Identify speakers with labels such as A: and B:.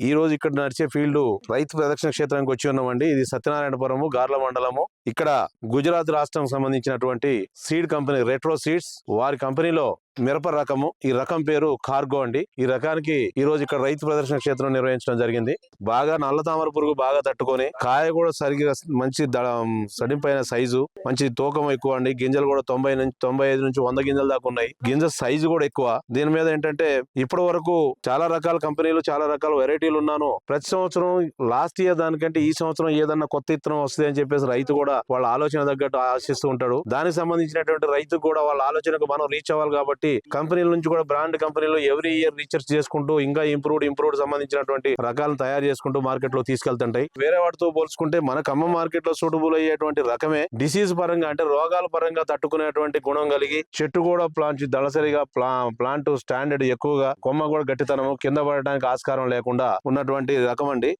A: ఈ రోజు ఇక్కడ నడిచే ఫీల్డ్ రైతు ప్రదక్షిణ క్షేత్రానికి వచ్చి ఉన్నామండి. ఇది సత్యనారాయణపురము, గార్ల మండలము. ఇక్కడ గుజరాత్ రాష్ట్రం సంబంధించినటువంటి సీడ్ కంపెనీ రెట్రో సీడ్స్, వారి కంపెనీలో మిరప రకము. ఈ రకం పేరు కార్గో అండి. ఈ రకానికి ఈ రోజు ఇక్కడ రైతు ప్రదర్శన క్షేత్రం నిర్వహించడం జరిగింది. బాగా నల్ల తామర పురుగు బాగా తట్టుకొని, కాయ కూడా సరిగ్గా మంచి సడింపైన సైజు, మంచి తూకం ఎక్కువ అండి. గింజలు కూడా 95 నుంచి 100 గింజల దాకా ఉన్నాయి. గింజ సైజు కూడా ఎక్కువ. దీని మీద ఏంటంటే ఇప్పటి వరకు చాలా రకాల కంపెనీలు, చాలా రకాల వెరైటీలు ఉన్నాను. ప్రతి సంవత్సరం లాస్ట్ ఇయర్ దానికంటే ఈ సంవత్సరం ఏదన్నా కొత్త ఇత్తనం వస్తుంది అని చెప్పేసి రైతు కూడా వాళ్ళ ఆలోచన తగ్గట్టు ఆశిస్తూ ఉంటాడు. దానికి సంబంధించినటువంటి రైతు కూడా వాళ్ళ ఆలోచనకు మనం రీచ్ అవ్వాలి కాబట్టి కంపెనీల నుంచి కూడా బ్రాండ్ కంపెనీలు ఎవ్రీ ఇయర్ రీసెర్చ్ చేసుకుంటూ ఇంకా ఇంప్రూవ్డ్ సంబంధించినటువంటి రకాలను తయారు చేసుకుంటూ మార్కెట్ లో తీసుకెళ్తుంటాయి. వేరే వాటితో పోల్చుకుంటే మన ఖమ్మం మార్కెట్ లో సూటబుల్ అయ్యేటువంటి రకమే డిసీజ్ పరంగా అంటే రోగాల పరంగా తట్టుకునేటువంటి గుణం కలిగి, చెట్టు కూడా దళసరిగా ప్లాంట్ స్టాండర్డ్ ఎక్కువగా, కొమ్మ కూడా గట్టితనము, కింద పడడానికి ఆస్కారం లేకుండా ఉన్నటువంటి రకం అండి.